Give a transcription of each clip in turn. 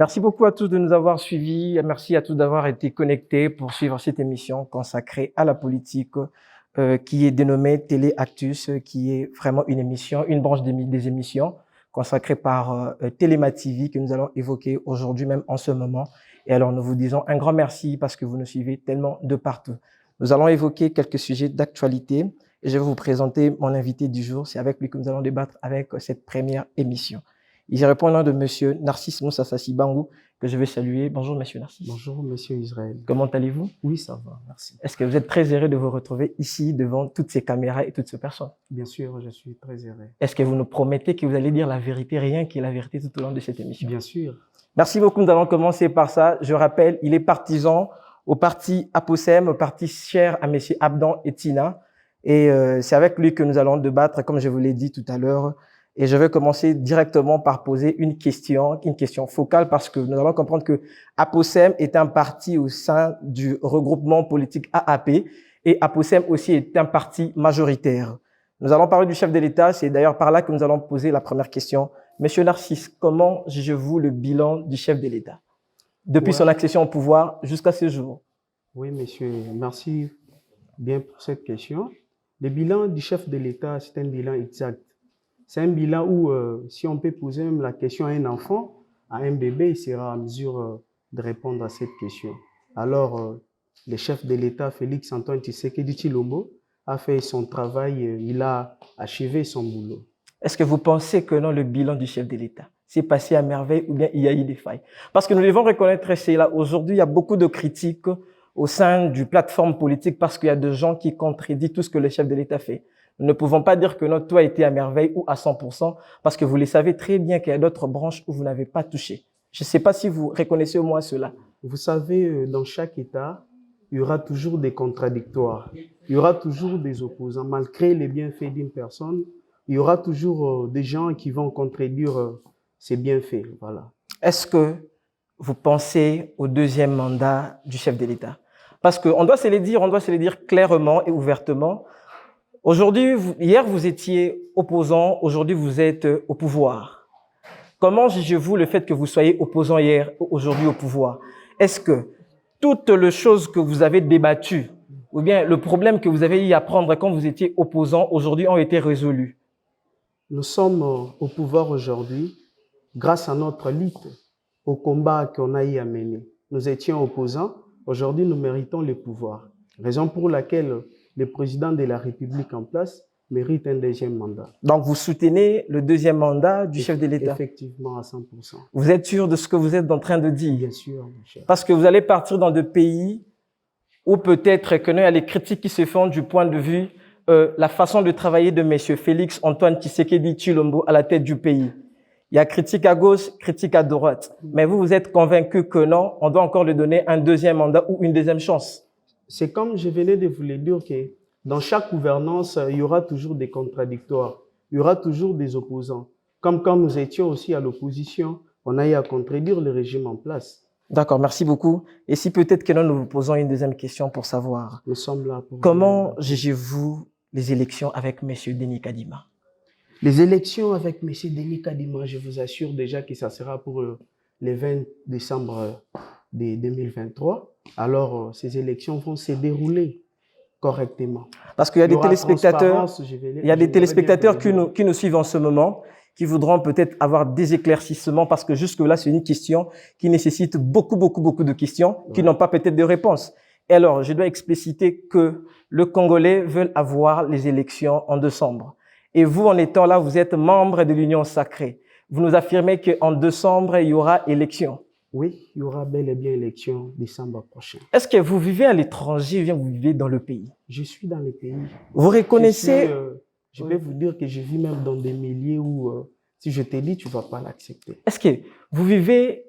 Merci beaucoup à tous de nous avoir suivis. Merci à tous d'avoir été connectés pour suivre cette émission consacrée à la politique qui est dénommée Télé Actus, qui est vraiment une émission, une branche des émissions consacrée par Téléma TV que nous allons évoquer aujourd'hui même en ce moment. Et alors nous vous disons un grand merci parce que vous nous suivez tellement de partout. Nous allons évoquer quelques sujets d'actualité et je vais vous présenter mon invité du jour. C'est avec lui que nous allons débattre avec cette première émission. Il répond au nom de Monsieur Narcisse Moussa Sassi Bangou, que je vais saluer. Bonjour, Monsieur Narcisse. Bonjour, Monsieur Israël. Comment allez-vous? Oui, ça va, merci. Est-ce que vous êtes très heureux de vous retrouver ici devant toutes ces caméras et toutes ces personnes? Bien sûr, je suis très heureux. Est-ce que vous nous promettez que vous allez dire la vérité, rien que la vérité tout au long de cette émission? Bien sûr. Merci beaucoup. Nous allons commencer par ça. Je rappelle, il est partisan au parti APOSEM, au parti cher à Messieurs Abdan et Tina. Et c'est avec lui que nous allons débattre, comme je vous l'ai dit tout à l'heure. Et je vais commencer directement par poser une question focale, parce que nous allons comprendre que APOSEM est un parti au sein du regroupement politique AAP et APOSEM aussi est un parti majoritaire. Nous allons parler du chef de l'État, c'est d'ailleurs par là que nous allons poser la première question. Monsieur Narcisse, comment jugez-vous le bilan du chef de l'État depuis son accession au pouvoir jusqu'à ce jour? Oui, monsieur, merci bien pour cette question. Le bilan du chef de l'État, c'est un bilan exact. C'est un bilan où, si on peut poser même la question à un enfant, à un bébé, il sera en mesure de répondre à cette question. Alors, le chef de l'État, Félix-Antoine Tshisekedi Tshilombo, a fait son travail, il a achevé son boulot. Est-ce que vous pensez que non, le bilan du chef de l'État s'est passé à merveille ou bien il y a eu des failles? Parce que nous devons reconnaître cela. Aujourd'hui, il y a beaucoup de critiques au sein du plateforme politique parce qu'il y a des gens qui contredisent tout ce que le chef de l'État fait. Nous ne pouvons pas dire que notre tout a été à merveille ou à 100% parce que vous le savez très bien qu'il y a d'autres branches où vous n'avez pas touché. Je ne sais pas si vous reconnaissez au moins cela. Vous savez, dans chaque État, il y aura toujours des contradictoires. Il y aura toujours des opposants. Malgré les bienfaits d'une personne, il y aura toujours des gens qui vont contredire ses bienfaits. Voilà. Est-ce que vous pensez au deuxième mandat du chef de l'État? Parce qu'on doit se le dire clairement et ouvertement. Aujourd'hui, hier, vous étiez opposant, aujourd'hui, vous êtes au pouvoir. Comment jugez-vous le fait que vous soyez opposant hier, aujourd'hui au pouvoir? Est-ce que toutes les choses que vous avez débattues, ou bien le problème que vous avez eu à prendre quand vous étiez opposant, aujourd'hui, ont été résolus? Nous sommes au pouvoir aujourd'hui grâce à notre lutte, au combat qu'on a eu à mener. Nous étions opposants, aujourd'hui, nous méritons le pouvoir. Raison pour laquelle le président de la République en place mérite un deuxième mandat. Donc, vous soutenez le deuxième mandat du chef de l'État? Effectivement, à 100%. Vous êtes sûr de ce que vous êtes en train de dire? Bien sûr, mon cher. Parce que vous allez partir dans des pays où peut-être qu'il y a les critiques qui se font du point de vue la façon de travailler de M. Félix-Antoine Tshisekedi Tshilombo à la tête du pays. Il y a critique à gauche, critique à droite. Mais vous, vous êtes convaincu que non, on doit encore lui donner un deuxième mandat ou une deuxième chance? C'est comme je venais de vous le dire que dans chaque gouvernance, il y aura toujours des contradictoires. Il y aura toujours des opposants. Comme quand nous étions aussi à l'opposition, on a eu à contredire le régime en place. D'accord, merci beaucoup. Et si peut-être que nous vous posons une deuxième question pour savoir. Nous sommes là pour... Comment jugez-vous les élections avec M. Denis Kadima? Les élections avec M. Denis Kadima, je vous assure déjà que ça sera pour le 20 décembre de 2023. Alors, ces élections vont se dérouler correctement. Parce qu'il y a des téléspectateurs, qui nous suivent en ce moment, qui voudront peut-être avoir des éclaircissements parce que jusque-là, c'est une question qui nécessite beaucoup de questions qui n'ont pas peut-être de réponses. Et alors, je dois expliciter que le Congolais veut avoir les élections en décembre. Et vous, en étant là, vous êtes membre de l'Union sacrée. Vous nous affirmez qu'en décembre, il y aura élection. Oui, il y aura bel et bien élection décembre prochain. Est-ce que vous vivez à l'étranger ou bien vous vivez dans le pays? Je suis dans le pays. Vous reconnaissez... Je vais vous dire que je vis même dans des milieux où, si je te dis, tu ne vas pas l'accepter. Est-ce que vous vivez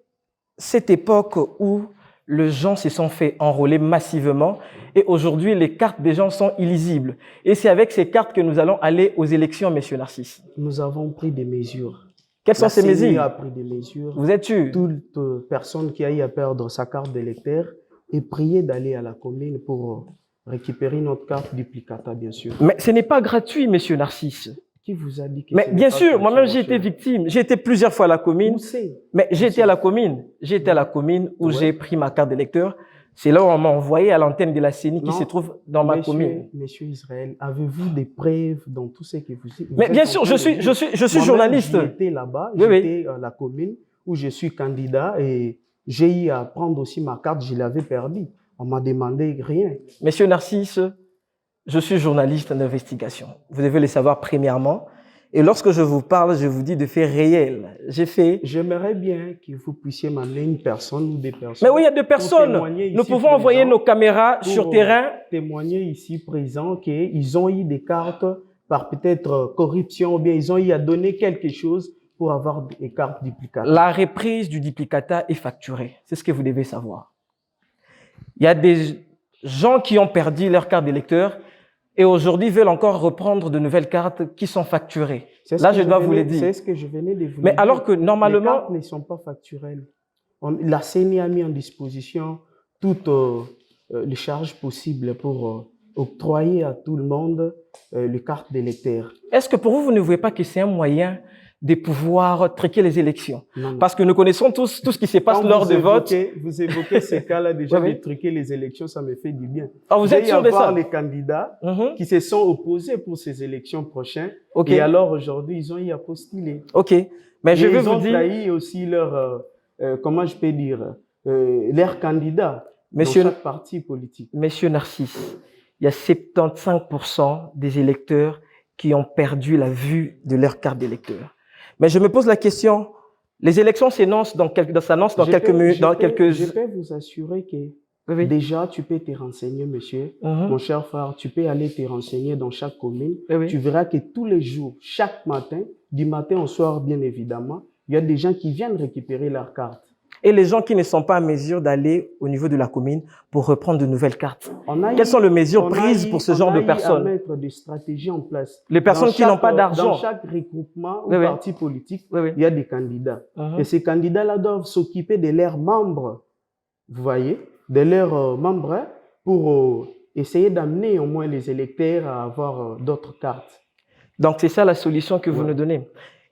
cette époque où les gens se sont fait enrôler massivement et aujourd'hui, les cartes des gens sont illisibles? Et c'est avec ces cartes que nous allons aller aux élections, Monsieur Narcisse. Nous avons pris des mesures. Quelles sont ces mesures? A pris des mesures. Vous êtes sûr? Toute personne qui a eu à perdre sa carte d'électeur est priée d'aller à la commune pour récupérer notre carte duplicata, bien sûr. Mais ce n'est pas gratuit, Monsieur Narcisse. Qui vous a dit que Mais ce n'est bien pas sûr, moi-même, j'ai été consensuel? victime. J'ai été plusieurs fois à la commune. Où c'est? Mais j'ai été à la commune. J'ai été à la commune où Ouais. j'ai pris ma carte d'électeur. C'est là où on m'a envoyé à l'antenne de la CENI qui Non, se trouve dans ma commune. Monsieur Israël, avez-vous des preuves dans tout ce que vous Mais êtes bien en sûr, train de dire? je suis Moi-même, journaliste. j'étais là-bas, Oui, oui. j'étais à la commune où je suis candidat et j'ai eu à prendre aussi ma carte, je l'avais perdue. On m'a demandé rien. Monsieur Narcisse, je suis journaliste d'investigation. Vous devez le savoir premièrement. Et lorsque je vous parle, je vous dis de faits réels. J'ai fait... J'aimerais bien que vous puissiez m'amener une personne ou des personnes. Mais oui, il y a deux personnes. témoigner Nous ici pouvons envoyer présent, nos caméras pour, sur terrain. témoigner ici présent qu'ils ont eu des cartes par peut-être corruption ou bien ils ont eu à donner quelque chose pour avoir des cartes duplicataires. La reprise du duplicata est facturée. C'est ce que vous devez savoir. Il y a des gens qui ont perdu leur carte d'électeur et aujourd'hui veulent encore reprendre de nouvelles cartes qui sont facturées. Là, je dois vous le dire. C'est ce que je venais de vous Mais dire. alors que Les normalement, cartes ne sont pas facturelles. La CENI a mis en disposition toutes les charges possibles pour octroyer à tout le monde les cartes d'électeur. est-ce que pour vous, vous ne voyez pas que c'est un moyen de pouvoir truquer les élections? Non, non. Parce que nous connaissons tous tout ce qui se passe Quand lors de vote. vous évoquez ces cas-là, déjà Oui, oui. de truquer les élections, ça me fait du bien. Ah, vous êtes sûr de ça? Les candidats Mhm. qui se sont opposés pour ces élections prochaines. Ok. Et alors aujourd'hui, ils ont eu à postuler. Ok. Mais je Et vais ils vous ont dire, trahi aussi leur, comment je peux dire, leurs candidats Monsieur- dans chaque parti politique. Monsieur Narcisse, il y a 75% des électeurs qui ont perdu la vue de leur carte d'électeur. Mais je me pose la question, les élections s'annoncent dans quelques minutes, dans quelques... Je peux vous assurer que Oui, oui. déjà, tu peux te renseigner, monsieur. Mhm. Mon cher frère, tu peux aller te renseigner dans chaque commune. Oui, oui. Tu verras que tous les jours, chaque matin, du matin au soir, bien évidemment, il y a des gens qui viennent récupérer leur carte. Et les gens qui ne sont pas en mesure d'aller au niveau de la commune pour reprendre de nouvelles cartes. On a Quelles sont les mesures on a prises pour ce on genre a de à personnes? mettre des stratégies en place. Les personnes Dans qui n'ont chaque, pas d'argent. Dans chaque regroupement ou Oui, oui. parti politique, Oui, oui. il y a des candidats. Mhm. Et ces candidats-là doivent s'occuper de leurs membres, vous voyez, de leurs membres hein, pour essayer d'amener au moins les électeurs à avoir d'autres cartes. Donc, c'est ça la solution que vous Ouais. nous donnez.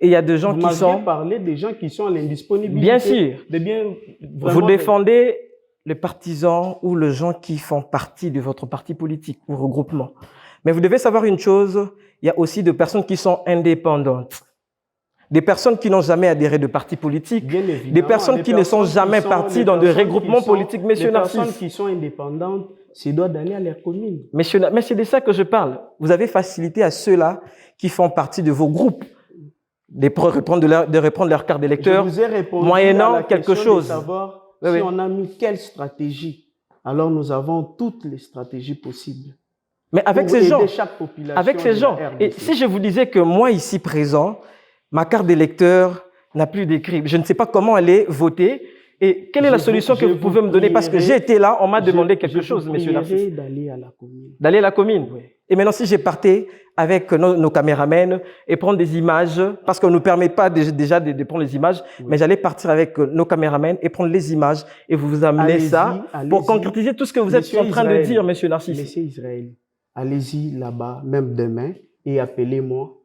Et il y a des gens Vous qui m'aviez sont... parlé des gens qui sont à l'indisponibilité. Bien sûr. De bien Vous vraiment- défendez les partisans ou les gens qui font partie de votre parti politique ou regroupement. Mais vous devez savoir une chose, il y a aussi des personnes qui sont indépendantes. Des personnes qui n'ont jamais adhéré de parti politique. Bien évidemment, Des personnes qui ne sont jamais parties dans des regroupements politiques. Monsieur Les personnes Narcisse, qui sont indépendantes, c'est doit d'aller à leur commune. mais c'est de ça que je parle. Vous avez facilité à ceux-là qui font partie de vos groupes de reprendre leur carte d'électeur. Je vous ai répondu moyennant à la quelque question chose. de savoir Oui, si oui. on a mis quelle stratégie. Alors nous avons toutes les stratégies possibles. Mais avec pour ces gens, aider chaque population avec ces de gens. la Et RDC. si je vous disais que moi, ici présent, ma carte d'électeur n'a plus d'écrit, je ne sais pas comment aller voter. Et quelle est la solution que vous pouvez me donner? Parce que j'ai été là, on m'a demandé quelque chose, monsieur Narcisse. Je vous prierai d'aller à la commune. D'aller à la commune. Et maintenant, si j'ai parté avec nos caméramens et prendre des images, parce qu'on ne nous permet pas déjà de prendre les images, mais j'allais partir avec nos caméramens et prendre les images et vous amener Allez-y, ça pour allez-y. concrétiser tout ce que vous êtes Monsieur en train de Israël, dire, monsieur Narcisse. Monsieur Israël, allez-y là-bas, même demain, et appelez-moi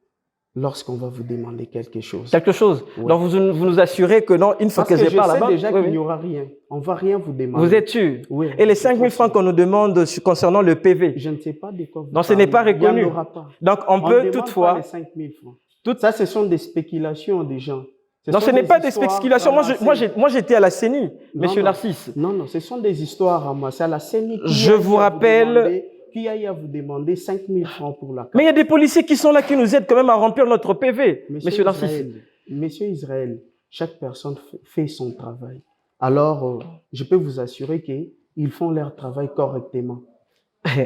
lorsqu'on va vous demander quelque chose. Quelque chose. Ouais. Donc, vous nous assurez que non, une fois Parce que que je pars sais là-bas, déjà oui, qu'il oui. n'y aura rien. On ne va rien vous demander. Vous êtes sûr? Oui. Et les 5 000 francs qu'on nous demande concernant le PV. Je ne sais pas de quoi vous Non, ce n'est pas parlez. reconnu. Il n'y en aura pas. Donc, on ne peut demande toutefois... pas les 5 000 francs. Ça, ce sont des spéculations des gens. Non, ce n'est pas des histoires spéculations. ramassées. Moi, j'étais à la CENI, monsieur non. Narcisse. Non, non, ce sont des histoires ramassées à la CENI. Je vous rappelle... Qui a eu à vous demander 5 000 francs pour la carte. Mais il y a des policiers qui sont là, qui nous aident quand même à remplir notre PV, monsieur Narcisse. Monsieur Israël, chaque personne fait son travail. Alors, je peux vous assurer qu'ils font leur travail correctement.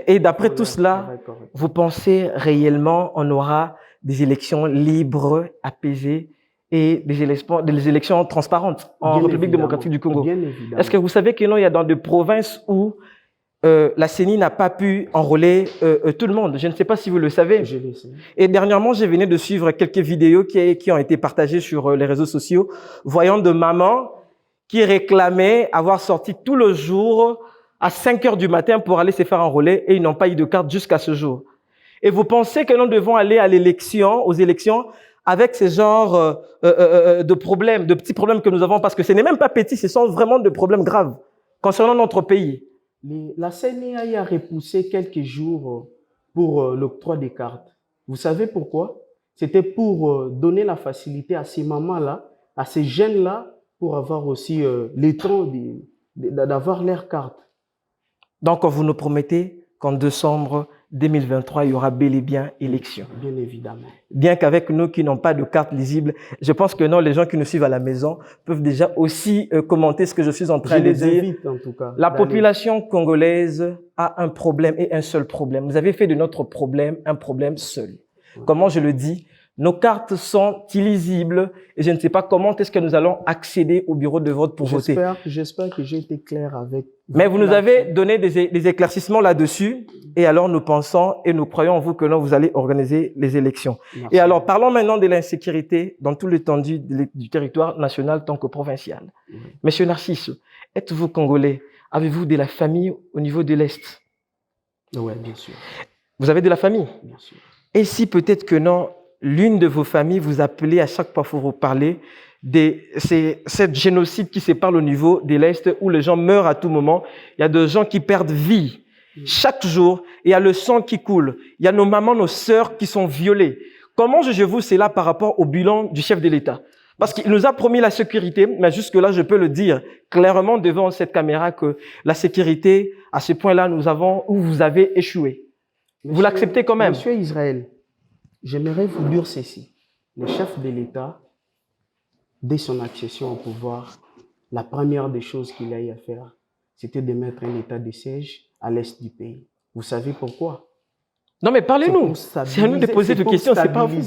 Et d'après tout cela, vous pensez réellement on aura des élections libres, apaisées et des élections transparentes en Bien République évidemment. démocratique du Congo? Bien évidemment. Est-ce que vous savez que non, il y a dans des provinces où la CENI n'a pas pu enrôler tout le monde? Je ne sais pas si vous le savez. Je le sais. Et dernièrement, je venais de suivre quelques vidéos qui ont été partagées sur les réseaux sociaux, voyant de mamans qui réclamaient avoir sorti tout le jour à 5 heures du matin pour aller se faire enrôler et ils n'ont pas eu de carte jusqu'à ce jour. Et vous pensez que nous devons aller à l'élection, aux élections, avec ce genre de problèmes, de petits problèmes que nous avons, parce que ce n'est même pas petit, ce sont vraiment de problèmes graves concernant notre pays. La CNI a repoussé quelques jours pour l'octroi des cartes. Vous savez pourquoi? C'était pour donner la facilité à ces mamans-là, à ces jeunes-là, pour avoir aussi les temps d'avoir leur carte. Donc, vous nous promettez qu'en décembre 2023, il y aura bel et bien élection. Bien évidemment. Bien qu'avec nous qui n'ont pas de carte lisible, je pense que non, les gens qui nous suivent à la maison peuvent déjà aussi commenter ce que je suis en train de dire. Je les invite en tout cas. La population congolaise a un problème et un seul problème. Vous avez fait de notre problème un problème seul. Ouais. Comment je le dis? Nos cartes sont illisibles et je ne sais pas comment est-ce que nous allons accéder au bureau de vote pour voter. J'espère que j'ai été clair avec vous. Mais vous nous avez donné des éclaircissements là-dessus et alors nous pensons et nous croyons en vous que non, vous allez organiser les élections. Merci. Et alors parlons maintenant de l'insécurité dans tout l'étendue du territoire national tant que provincial. Monsieur Narcisse, êtes-vous congolais? Avez-vous de la famille au niveau de l'Est? Oui, bien sûr. Vous avez de la famille? Bien sûr. Et si peut-être que non, l'une de vos familles vous appelez à chaque fois pour vous parler de cette génocide qui se parle au niveau de l'Est où les gens meurent à tout moment. Il y a des gens qui perdent vie chaque jour. Il y a le sang qui coule. Il y a nos mamans, nos sœurs qui sont violées. Comment jugez-vous cela par rapport au bilan du chef de l'État? Parce qu'il nous a promis la sécurité, mais jusque-là, je peux le dire clairement devant cette caméra que la sécurité, à ce point-là, vous avez échoué. Vous l'acceptez quand même? Monsieur Israël, j'aimerais vous dire ceci. Le chef de l'État, dès son accession au pouvoir, la première des choses qu'il a eu à faire, c'était de mettre un état de siège à l'est du pays. Vous savez pourquoi? Non, mais parlez-nous. C'est à nous de poser des questions, c'est pas vous.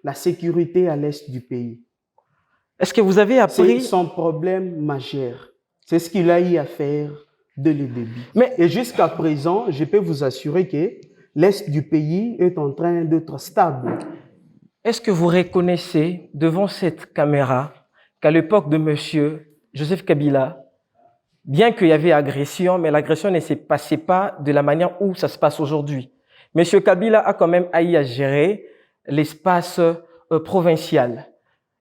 La sécurité à l'est du pays. Est-ce que vous avez appris? C'est son problème majeur. C'est ce qu'il a eu à faire dès le début. Et jusqu'à présent, je peux vous assurer que l'est du pays est en train d'être stable. Est-ce que vous reconnaissez devant cette caméra qu'à l'époque de monsieur Joseph Kabila, bien qu'il y avait agression, mais l'agression ne se passait pas de la manière où ça se passe aujourd'hui. Monsieur Kabila a quand même eu à gérer l'espace provincial.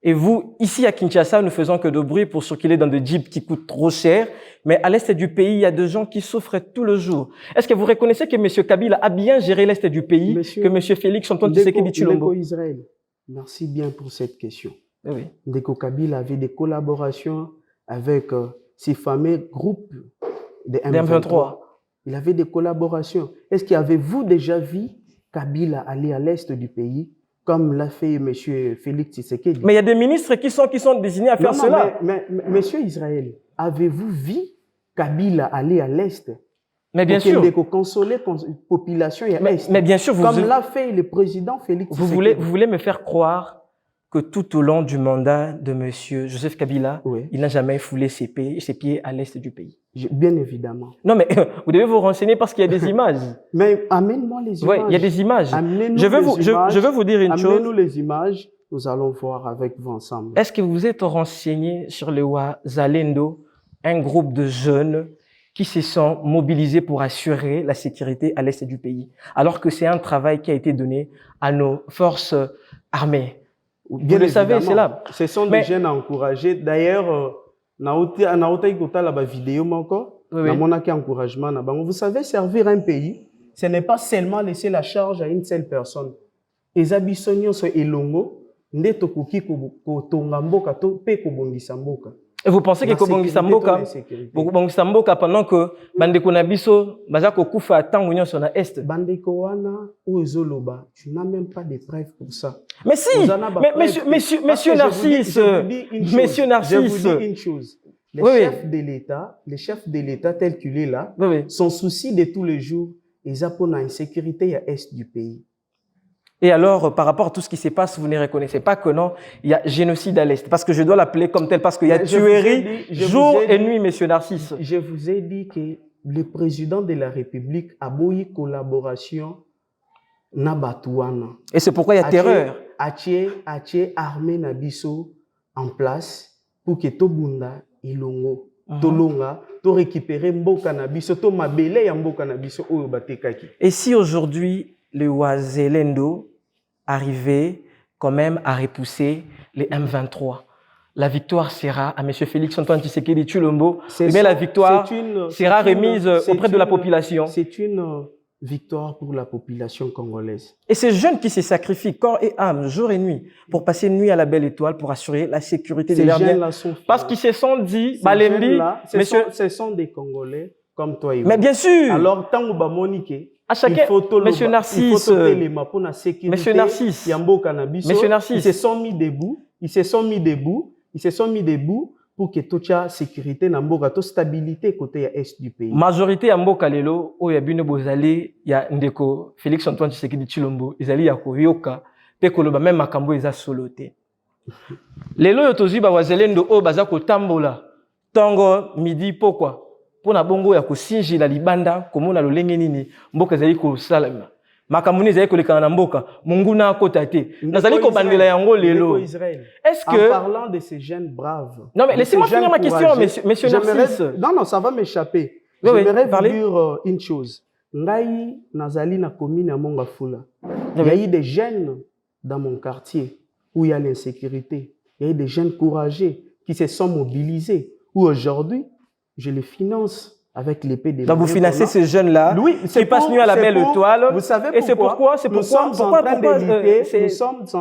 Et vous, ici à Kinshasa, nous faisons que de bruit pour circuler dans des jeeps qui coûtent trop cher. Mais à l'est du pays, il y a des gens qui souffrent tout le jour. Est-ce que vous reconnaissez que monsieur Kabila a bien géré l'est du pays, que monsieur Félix Antoine Tshisekedi Tshilombo? Israël, merci bien pour cette question. Oui. Ndeko Kabila avait des collaborations avec ces fameux groupes de M23. Il avait des collaborations. Est-ce qu'avez-vous déjà vu Kabila aller à l'est du pays comme l'a fait M. Félix Tshisekedi? Mais il y a des ministres qui sont désignés à faire cela. Mais Monsieur Israël, avez-vous vu Kabila aller à l'est? Mais bien sûr. Pour consoler la population à l'est. Mais bien sûr, comme l'a fait le président Félix Tshisekedi. Vous voulez me faire croire que tout au long du mandat de M. Joseph Kabila, oui, il n'a jamais foulé ses pieds à l'est du pays? Bien évidemment. Non, mais vous devez vous renseigner parce qu'il y a des images. Mais amène-moi les images. Oui, il y a des images. Je veux vous dire une chose. Amenez-nous les images, nous allons voir avec vous ensemble. Est-ce que vous vous êtes renseigné sur le Wazalendo, un groupe de jeunes qui se sont mobilisés pour assurer la sécurité à l'est du pays, alors que c'est un travail qui a été donné à nos forces armées? Bien vous le savez, c'est là. Ce sont des jeunes encouragés. D'ailleurs, vous savez, servir un pays, ce n'est pas seulement laisser la charge à une seule personne. Les abissonions sont elongo, et vous pensez que Kobongisa Mboka pendant que Bandeko Nabiso Bazako Kufa attend l'Union sur la Est. Bandeko wana ou Ezoloba, tu n'as même pas de preuves pour ça. Mais si, monsieur Narcisse, monsieur Narcisse. Je vous dis une chose. Les chefs de l'État tel qu'il est là, son souci de tous les jours, ils ont une insécurité à l'Est du pays. Et alors, par rapport à tout ce qui se passe, vous ne reconnaissez pas que non, il y a génocide à l'Est. Parce que je dois l'appeler comme tel, parce qu'il y a tuerie jour et nuit, monsieur Narcisse. Je vous ai dit que le président de la République a beau collaboration Nabatouana. Et c'est pourquoi il y a terreur. Atie armée Nabiso en place pour que Tobunda Ilongo. Tolonga, to récupérer Mboka Nabiso, to mabele ya Mboka Nabiso oyo batekaki. Et si aujourd'hui, le Wazalendo arrivait quand même à repousser les M23. La victoire sera à M. Félix Antoine Tshisekedi Tshilombo, mais la victoire sera remise auprès de la population. C'est une victoire pour la population congolaise. Et ces jeunes qui se sacrifient corps et âme, jour et nuit, pour passer une nuit à la belle étoile, pour assurer la sécurité de leurs biens. Parce qu'ils se sont dit, Balembi, ce sont des Congolais comme toi et moi. Mais bien sûr. Alors, tant que Monique, à chacun, Monsieur Narcisse, Monsieur Narcisse, ils se sont mis debout, ils se sont mis debout pour que toute la sécurité n'amboka, toute stabilité côté est du pays. Majorité ya mboka lelo oyo bino bozali ya ndeko Félix Antoine Tshisekedi Tshilombo ezali ya koyoka pe koloba même makambo eza solo te. Lelo yo tozwi ba Wazalendo oyo baza kotambola tango midi pokwa pona bongo ya kosinjila libanda komona lolenge nini mboka ezali kosalama. Makamuni ezali kolekana na mboka munguna akota te nazali kobandela yango lelo. Est-ce que en parlant de ces jeunes braves, non mais laissez-moi finir ma question, monsieur Narcisse. Non, ça va m'échapper. J'aimerais vous dire une chose. Ngai nazali na commune à Mongafula. Il y a eu des jeunes dans mon quartier où il y a l'insécurité. Il y a eu des jeunes courageux qui se sont mobilisés. Où aujourd'hui, je les finance avec l'épée des donc vous financez ces jeunes-là qui passent nuit à la belle étoile. Vous savez pourquoi? Et c'est pourquoi nous sommes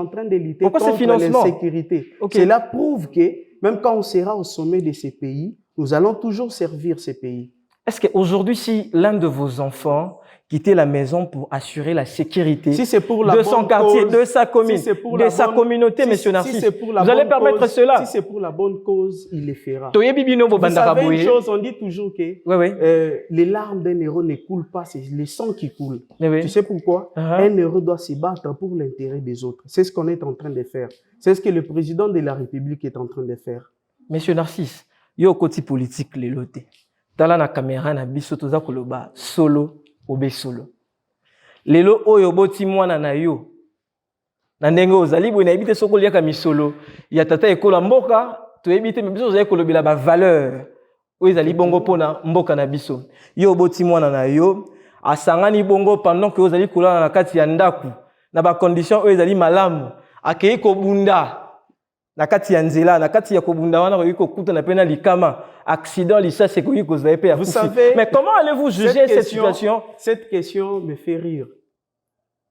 en train de lutter contre l'insécurité. Cela prouve que même quand on sera au sommet de ces pays, nous allons toujours servir ces pays. Est-ce qu'aujourd'hui, si l'un de vos enfants quittait la maison pour assurer la sécurité de son quartier, de sa commune, de sa communauté, monsieur Narcisse, vous allez permettre cela? Si c'est pour la bonne cause, il le fera. Vous savez une chose, on dit toujours que les larmes d'un héros ne coulent pas, c'est le sang qui coule. Tu sais pourquoi? Un héros doit se battre pour l'intérêt des autres. C'est ce qu'on est en train de faire. C'est ce que le président de la République est en train de faire. Monsieur Narcisse, il y a un côté politique, les lotés. Dans la caméra, na biso toza koloba solo obe solo. Lelo oyo boti mwana na yo. Na ndenge ozali bo na ebite soko liaka misolo. Ya tata ekola mboka, to ebite biso ozali kolobela ba valeur. Oyo ezali bongo pona mboka na biso. Yo boti mwana na yo, asangani bongo pendant que ozali kolala na kati ya ndaku. Na ba condition oyo ezali malamu. Akei ko bunda. Na kati ya nzela, na kati ya kobunda wana ko yiko kuta na pena likama. Accident, ça c'est que vous avez. Vous savez, mais comment allez-vous juger cette situation? Cette question me fait rire.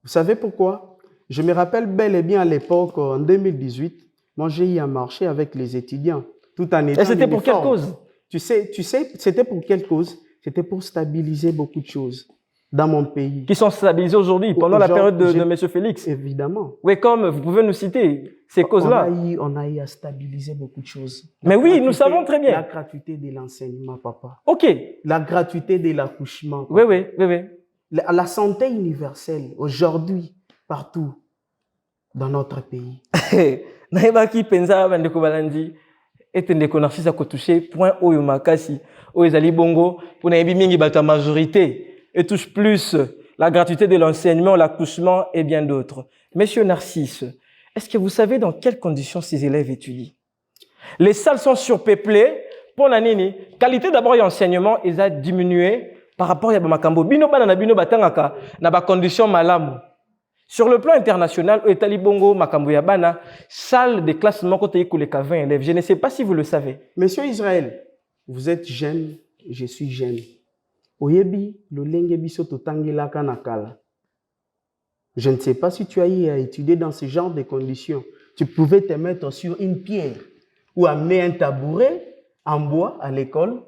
Vous savez pourquoi? Je me rappelle bel et bien à l'époque, en 2018, moi j'ai eu un marché avec les étudiants, tout en étant. Et c'était pour quelle cause? Tu sais, c'était pour quelle cause? C'était pour stabiliser beaucoup de choses dans mon pays. Qui sont stabilisés aujourd'hui, pendant la période de M. Félix? Évidemment. Oui, comme vous pouvez nous citer ces causes-là. On a eu à stabiliser beaucoup de choses. Mais oui, nous savons très bien. La gratuité de l'enseignement, papa. Ok. La gratuité de l'accouchement. Oui. La santé universelle, aujourd'hui, partout, dans notre pays. Naïbaki penza bandeko balandi ete ndeko Narcisse a touché point oyo makasi oyo ezali bongo pour nayebi mingi bato majorité et touche plus la gratuité de l'enseignement, l'accouchement et bien d'autres. Monsieur Narcisse, est-ce que vous savez dans quelles conditions ces élèves étudient? Les salles sont surpeuplées. Pour la nini, qualité d'abord et enseignement, ils ont diminué par rapport à Makambo. Bino bana bino batangaka na ba conditions malamu. Sur le plan international, Etali Bongo, Makambo Yabana, salle de classement côté Kouleka 20 élèves. Je ne sais pas si vous le savez. Monsieur Israël, vous êtes jeune, je suis jeune. Oyebi, le lenge biso totangela kanakala. Je ne sais pas si tu as eu à étudier dans ce genre de conditions. Tu pouvais te mettre sur une pierre ou amener un tabouret en bois à l'école.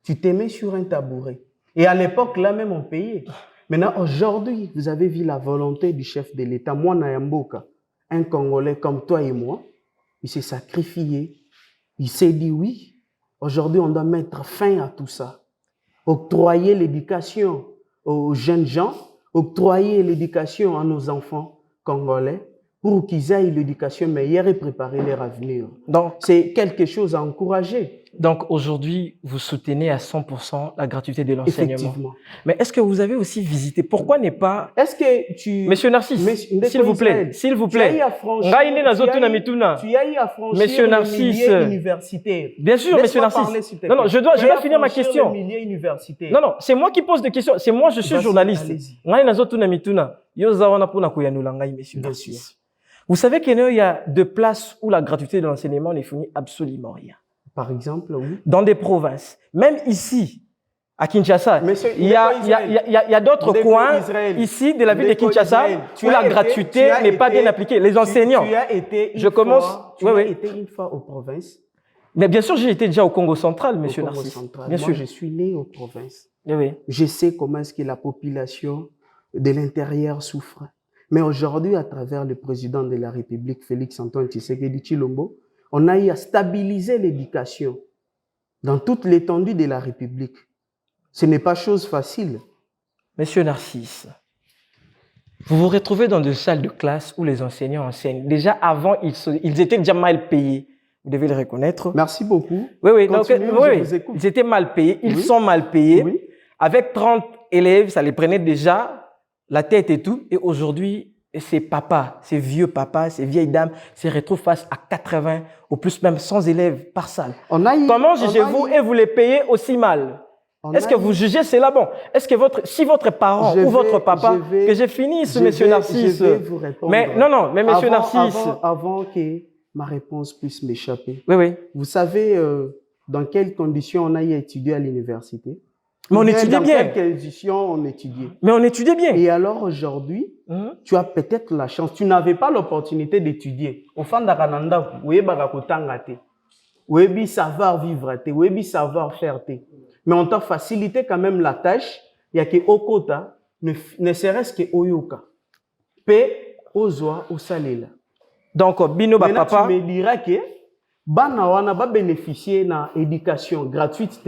Tu te mets sur un tabouret. Et à l'époque, là même, on payait. Maintenant, aujourd'hui, vous avez vu la volonté du chef de l'État. Moi, Nayamboka, un Congolais comme toi et moi, il s'est sacrifié. Il s'est dit oui. Aujourd'hui, on doit mettre fin à tout ça. Octroyer l'éducation aux jeunes gens, octroyer l'éducation à nos enfants congolais pour qu'ils aient l'éducation meilleure et préparer leur avenir. Donc, c'est quelque chose à encourager. Donc aujourd'hui, vous soutenez à 100% la gratuité de l'enseignement. Effectivement. Mais est-ce que vous avez aussi visité? Pourquoi n'est pas... Est-ce que tu... Monsieur Narcisse, s'il vous plaît, s'il vous plaît. Tu as eu à franchir Monsieur le Narcisse, milieu universitaire. Bien sûr, monsieur Narcisse. Non, je dois finir ma question. Non, c'est moi qui pose des questions. C'est moi, je suis journaliste. Vous savez qu'il y a de places où la gratuité de l'enseignement n'est fournie absolument rien. Par exemple, oui. Dans des provinces. Même ici, à Kinshasa, il y a d'autres coins ici de la ville de Kinshasa où la gratuité n'est pas bien appliquée. Les enseignants. Tu as été une fois aux provinces. Mais bien sûr, j'ai été déjà au Congo central, monsieur Narcisse. Bien sûr. Je suis né aux provinces. Oui. Je sais comment est-ce que la population de l'intérieur souffre. Mais aujourd'hui, à travers le président de la République, Félix-Antoine Tshisekedi Tshilombo, on a eu à stabiliser l'éducation dans toute l'étendue de la République. Ce n'est pas chose facile. Monsieur Narcisse, vous vous retrouvez dans des salles de classe où les enseignants enseignent. Déjà avant, ils étaient déjà mal payés. Vous devez le reconnaître. Merci beaucoup. Oui. Donc, ils étaient mal payés. Ils sont mal payés. Oui. Avec 30 élèves, ça les prenait déjà la tête et tout. Et aujourd'hui, ces papas, ces vieux papas, ces vieilles dames se retrouvent face à 80 ou plus même 100 élèves par salle. Comment jugez-vous et vous les payez aussi mal? Est-ce que vous jugez cela bon? Est-ce que si votre parent ou votre papa, que j'ai fini, monsieur Narcisse. Je vais vous répondre. Mais monsieur Narcisse. Avant que ma réponse puisse m'échapper. Oui. Vous savez dans quelles conditions on a eu à étudier à l'université? Mais on étudiait bien. Dans quelles conditions on étudiait? Mais on étudiait bien. Et alors aujourd'hui, tu as peut-être la chance. Tu n'avais pas l'opportunité d'étudier. Au fond d'Arananda, vous avez savoir vivre, vous avez savoir faire. Mais on t'a facilité quand même la tâche. Il y a que Okota, ne serait-ce que Oyoka. P, Ozoa, Osalela. Donc, Bino Papa. Tu me diras que Bana wana ba bénéficier d'une éducation gratuite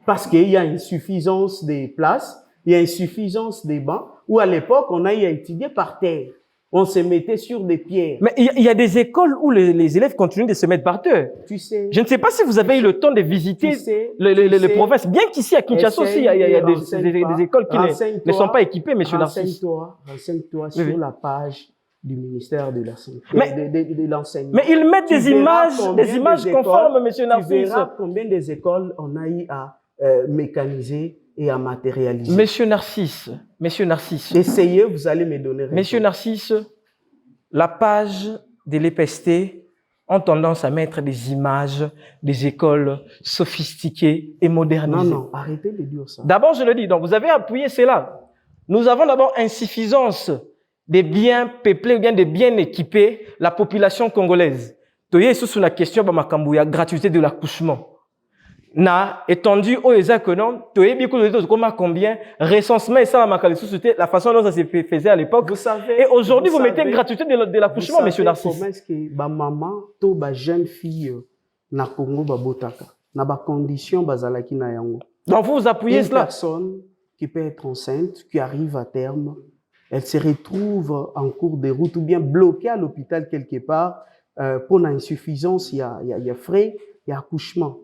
parce qu'il y a une suffisance des places, il y a une suffisance des bancs, où à l'époque, on a eu à étudier par terre. On se mettait sur des pierres. Mais il y a des écoles où les élèves continuent de se mettre par terre. Tu sais. Je ne sais pas si vous avez eu le temps de visiter les provinces. Bien qu'ici, à Kinshasa aussi, il y a des écoles qui ne sont pas équipées, monsieur Narcisse. Renseigne-toi sur la page du ministère de l'enseignement. Mais ils mettent des images conformes, monsieur Narcisse. Tu verras combien des écoles on a eu à mécaniser et à matérialiser. Monsieur Narcisse. Essayez, vous allez me donner raison. Monsieur Narcisse, la page de l'EPST ont tendance à mettre des images des écoles sophistiquées et modernisées. Non, arrêtez de dire ça. D'abord, je le dis, donc vous avez appuyé cela. Nous avons d'abord insuffisance des biens peuplés ou bien des biens équipés, la population congolaise. Toye sous la question de la gratuité de l'accouchement. Na étendu aux économes, toye beaucoup de choses comme combien recensement et ça la façon dont ça se faisait à l'époque. Vous savez. Et aujourd'hui vous mettez gratuité de l'accouchement, monsieur Narcisse. Comment est-ce que ba maman to ba jeune fille na Congo ba botaka na ba condition bazalaki na yango. Donc vous appuyez cela. Une personne qui peut être enceinte, qui arrive à terme, elle se retrouve en cours de route ou bien bloquée à l'hôpital quelque part pour une insuffisance, il y a frais, il y a accouchement.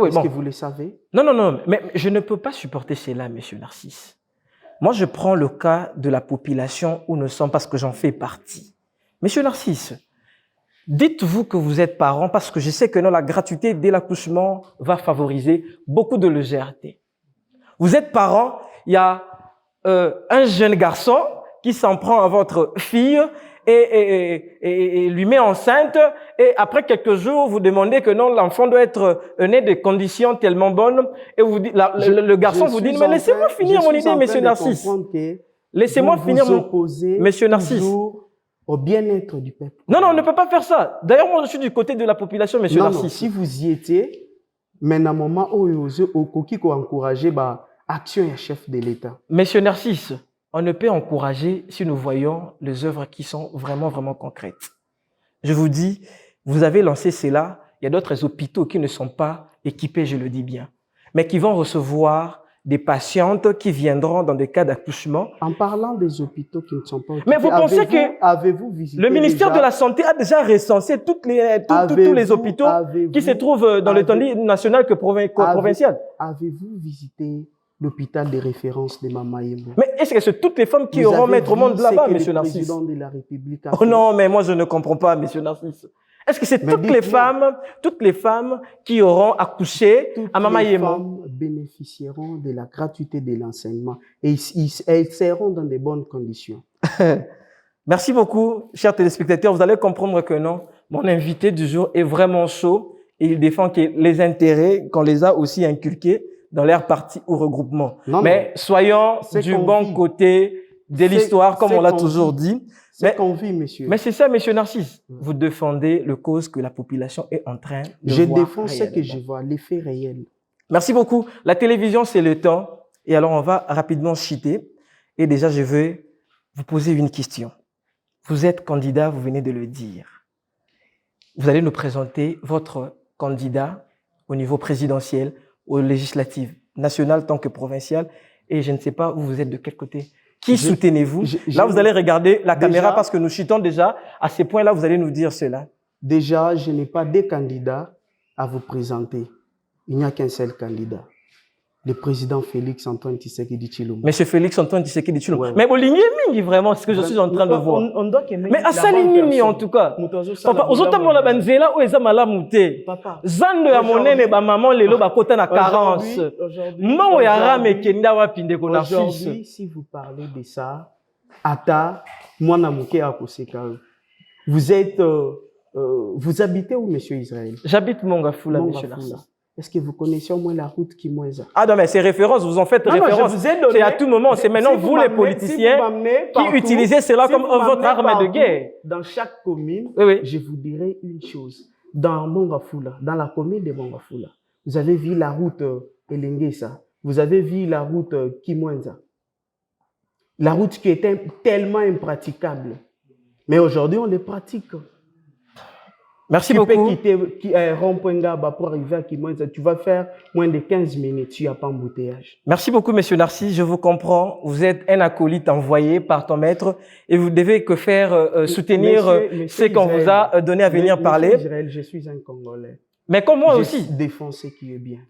Est-ce que vous le savez? Non, mais je ne peux pas supporter cela, monsieur Narcisse. Moi, je prends le cas de la population où nous sommes parce que j'en fais partie. Monsieur Narcisse, dites-vous que vous êtes parent parce que je sais que la gratuité dès l'accouchement va favoriser beaucoup de légèreté. Vous êtes parent, il y a un jeune garçon qui s'en prend à votre fille et lui met enceinte et après quelques jours vous demandez que non, l'enfant doit être né de conditions tellement bonnes et vous dites, le garçon vous dit mais laissez-moi finir mon idée, monsieur Narcisse. Laissez-moi finir monsieur Narcisse. Au bien-être du peuple. Non, on ne peut pas faire ça. D'ailleurs, moi je suis du côté de la population, monsieur Narcisse. Non, si vous y étiez, mais à un moment où vous encouragez action et chef de l'État. Monsieur Narcisse, on ne peut encourager si nous voyons les œuvres qui sont vraiment, vraiment concrètes. Je vous dis, vous avez lancé cela, il y a d'autres hôpitaux qui ne sont pas équipés, je le dis bien, mais qui vont recevoir des patientes qui viendront dans des cas d'accouchement. En parlant des hôpitaux qui ne sont pas occupés, Mais vous pensez que avez-vous visité le ministère déjà, de la Santé a déjà recensé tous les hôpitaux qui se trouvent dans l'étendue nationale que provinciale? Avez-vous visité l'hôpital de référence de Mama Yembo? Mais est-ce que c'est toutes les femmes qui auront mettre au monde là-bas, M. Narcisse? Le président de la République a Oh non, mais moi je ne comprends pas, M. Narcisse. Est-ce que c'est toutes les femmes qui auront accouché à Mama Yembo? Toutes les femmes bénéficieront de la gratuité de l'enseignement et elles seront dans de bonnes conditions. Merci beaucoup, chers téléspectateurs. Vous allez comprendre que non, mon invité du jour est vraiment chaud et il défend que les intérêts qu'on les a aussi inculqués dans leur parti ou regroupement. Mais soyons du bon côté de l'histoire, comme on l'a toujours dit. C'est qu'on vit, monsieur. Mais c'est ça, monsieur Narcisse. Vous défendez le cause que la population est en train de Je voir. Je défends ce que je vois, les faits réels. Merci beaucoup. La télévision, c'est le temps. Et alors, on va rapidement chuter. Et déjà, je veux vous poser une question. Vous êtes candidat, vous venez de le dire. Vous allez nous présenter votre candidat au niveau présidentiel, aux législatives, nationales tant que provinciales. Et je ne sais pas où vous êtes, de quel côté. Qui soutenez-vous? Là, vous allez regarder la caméra parce que nous chutons déjà. À ces points-là, vous allez nous dire cela. Déjà, je n'ai pas deux candidats à vous présenter. Il n'y a qu'un seul candidat. Le président Félix Antoine Tshisekedi Tshilombo. Monsieur Félix Antoine Tshisekedi Tshilombo. Ouais. Mais Oligné Mingi, vraiment, c'est ce que je suis en train de voir. On doit qu'il mais à Salinini, en tout cas. Papa, aujourd'hui, on a banzela ou ezamala mouté. Papa. Zando ya monene ba maman lelo ba kota na carence. Mo ya rame kenda wa pinde ko Narcisse. Aujourd'hui, si vous parlez de ça, ata mwana muke akoseka. Vous êtes vous habitez où, monsieur Israël? J'habite Mongafula, monsieur Narcisse. Est-ce que vous connaissez au moins la route qui Kimweza? Ah non, mais c'est référence, vous en faites référence. C'est à tout moment, c'est maintenant vous les politiciens qui utilisez cela comme votre arme de guerre. Dans chaque commune, oui. Je vous dirai une chose. Dans Mongafula, dans la commune de Mongafula, vous avez vu la route Elengesa, vous avez vu la route Kimwenza. La route qui était tellement impraticable. Mais aujourd'hui, on les pratique. Merci beaucoup. Tu peux quitter Rompengaba pour arriver à Kimwenza, tu vas faire moins de 15 minutes, tu n'as pas embouteillage. Merci beaucoup, monsieur Narcisse, je vous comprends. Vous êtes un acolyte envoyé par ton maître et vous devez que faire soutenir ce qu'on vous a donné à venir parler. Israël, je suis un Congolais. Mais comme moi aussi. Je défends ce qui est bien.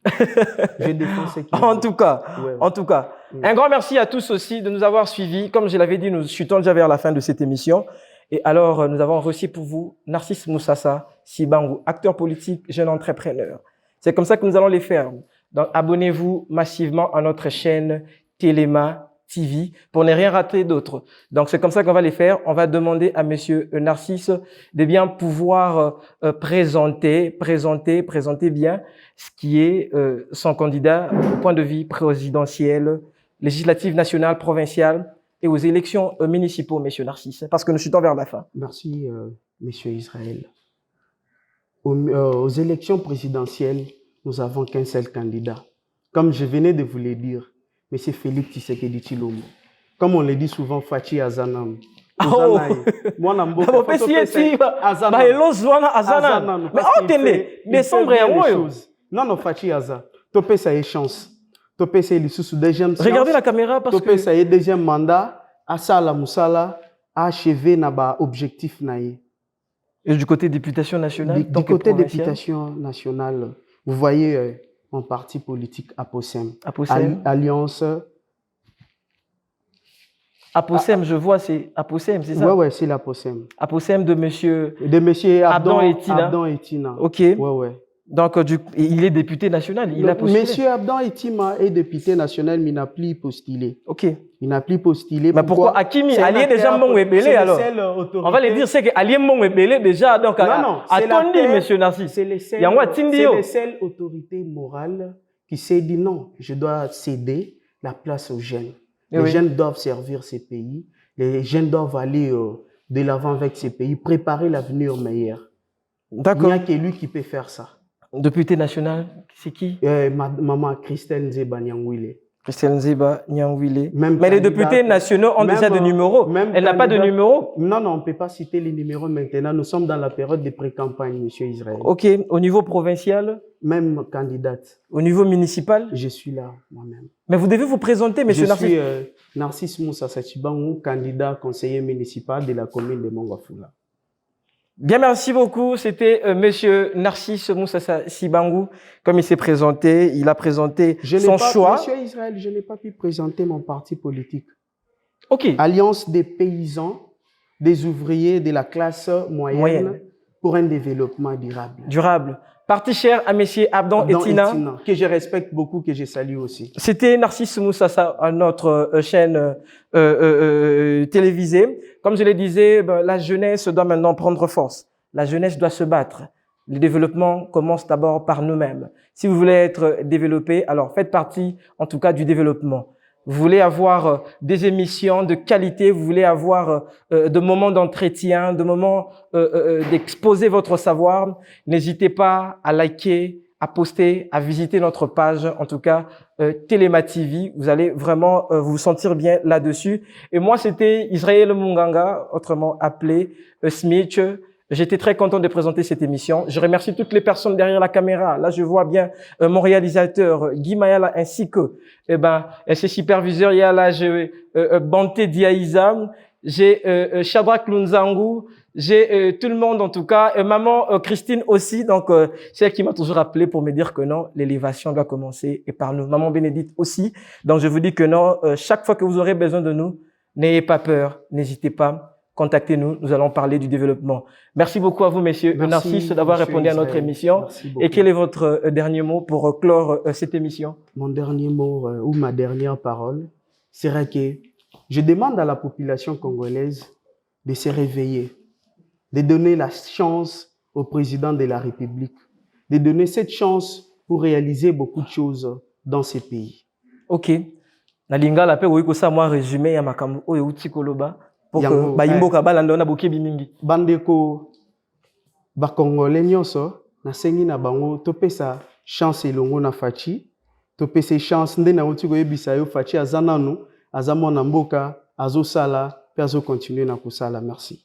Je défends ce qui est en tout cas, en tout cas. Un grand merci à tous aussi de nous avoir suivis. Comme je l'avais dit, nous chutons déjà vers la fin de cette émission. Et alors, nous avons reçu pour vous Narcisse Moussassa Sibangu, acteur politique, jeune entrepreneur. C'est comme ça que nous allons les faire. Donc, abonnez-vous massivement à notre chaîne Téléma TV pour ne rien rater d'autre. Donc, c'est comme ça qu'on va les faire. On va demander à monsieur Narcisse de bien pouvoir présenter bien ce qui est son candidat au point de vue présidentiel, législative, nationale, provinciale, et aux élections municipaux, monsieur Narcisse, parce que nous chutons vers la fin. Merci, monsieur Israël. Aux élections présidentielles, nous n'avons qu'un seul candidat. Comme je venais de vous le dire, monsieur Félix Tshisekedi Tshilombo. Comme on le dit souvent, Fachi Azanam. Oh! Moi, Mais décembre, non, Fachi Aza. Topé, ça y chance. Regardez la caméra parce que ça y est deuxième mandat à Sala Moussala a achevé na objectif naïe. Et du côté députation nationale, du côté députation nationale, vous voyez mon parti politique Aposem. Alliance. Aposem, je vois, c'est Aposem, c'est ça? Ouais, c'est l'Aposem. Aposem de monsieur Abdon Etina. Ok. Ouais. Donc, il est député national, il a postulé. Monsieur Abdon Etima est député national, mais il n'a plus postulé. Ok. Il n'a plus postulé. Mais pourquoi Akimi, Allié déjà Mongwebele alors? On va lui dire, c'est que Allié Mongwebele déjà, donc, attendez, monsieur Narcisse. C'est la seule autorité morale qui s'est dit non, je dois céder la place aux jeunes. Les jeunes doivent servir ces pays. Les jeunes doivent aller de l'avant avec ces pays, préparer l'avenir meilleur. D'accord. Il n'y a que lui qui peut faire ça. Député national, c'est qui? Maman Christelle Nzeba Nyangwile. Christelle Nzeba Nyangwile. Mais les députés nationaux ont déjà des numéros. Elle n'a pas de numéro? Non, on ne peut pas citer les numéros maintenant. Nous sommes dans la période de pré-campagne, monsieur Israël. Ok. Au niveau provincial? même candidate. Au niveau municipal? Je suis là moi-même. Mais vous devez vous présenter, monsieur Narcisse. Je suis Narcisse Moussa Sachibangu, candidat conseiller municipal de la commune de Mongafula. Bien, merci beaucoup. C'était monsieur Narcisse Moussa Sibangu. Comme il s'est présenté, il a présenté son choix. Monsieur Israël, je n'ai pas pu présenter mon parti politique. OK. Alliance des paysans, des ouvriers de la classe moyenne. Pour un développement durable. Durable. Parti cher à messieurs Abdon et Tina. Que je respecte beaucoup, que je salue aussi. C'était Narcisse Moussa à notre chaîne télévisée. Comme je le disais, la jeunesse doit maintenant prendre force. La jeunesse doit se battre. Le développement commence d'abord par nous-mêmes. Si vous voulez être développé, alors faites partie, en tout cas, du développement. Vous voulez avoir des émissions de qualité, vous voulez avoir de moments d'entretien, de moments d'exposer votre savoir, n'hésitez pas à liker, à poster, à visiter notre page, en tout cas Téléma TV. Vous allez vraiment vous sentir bien là-dessus. Et moi, c'était Israël Munganga, autrement appelé Smith. J'étais très content de présenter cette émission. Je remercie toutes les personnes derrière la caméra. Là, je vois bien mon réalisateur Guy Mayala ainsi que ses superviseurs. Il y a là Bante Diaïzam, j'ai Shadrach Lunzangu, j'ai tout le monde en tout cas, et maman Christine aussi. Donc c'est elle qui m'a toujours appelé pour me dire que non, l'élévation doit commencer et par nous. Maman Bénédicte aussi. Donc je vous dis que non, chaque fois que vous aurez besoin de nous, n'ayez pas peur, n'hésitez pas. Contactez-nous, nous allons parler du développement. Merci beaucoup à vous, messieurs Narcisse, d'avoir répondu à notre émission. Et quel est votre dernier mot pour clore cette émission? Mon dernier mot ou ma dernière parole serait que je demande à la population congolaise de se réveiller, de donner la chance au président de la République, de donner cette chance pour réaliser beaucoup de choses dans ce pays. Ok. Na lingala pe oui ko sa moi résumé ya makambo oyo uti koloba. Pour que bayimboka balandona bokebi mingi bandeko ba congolais nyonso na sengi na bango topesa chance elongo na Faci topesa chance nde na uti ko yebisa yo Faci azananu azamona mboka azosala pe azo continuer na kusala. Merci.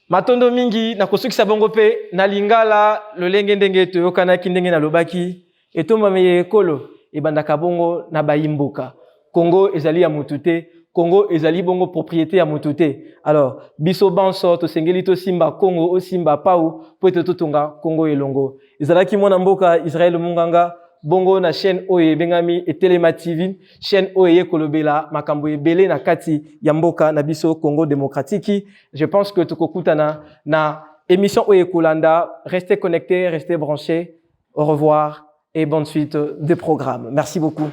Matondo mingi na kosukisa bongo pe na lingala lolenge ndenge to yokana kindenge na lobaki etomba meye kolo ebandaka bongo na bayimboka Congo ezali ya mutute Congo ezali bongo propriété à Motute. Alors, biso banso to sengeli to simba Congo o simba pau po to totonga Congo elongo. Ezalaki mona mboka Israël Munganga bongo na chaîne oye bengami et Téléma TV, chaîne oye kolobela makambo ebele na kati ya mboka na biso Congo démocratique. Je pense que tokokutana na émission oye kolanda, restez connectés, restez branchés. Au revoir et bonne suite des programmes. Merci beaucoup.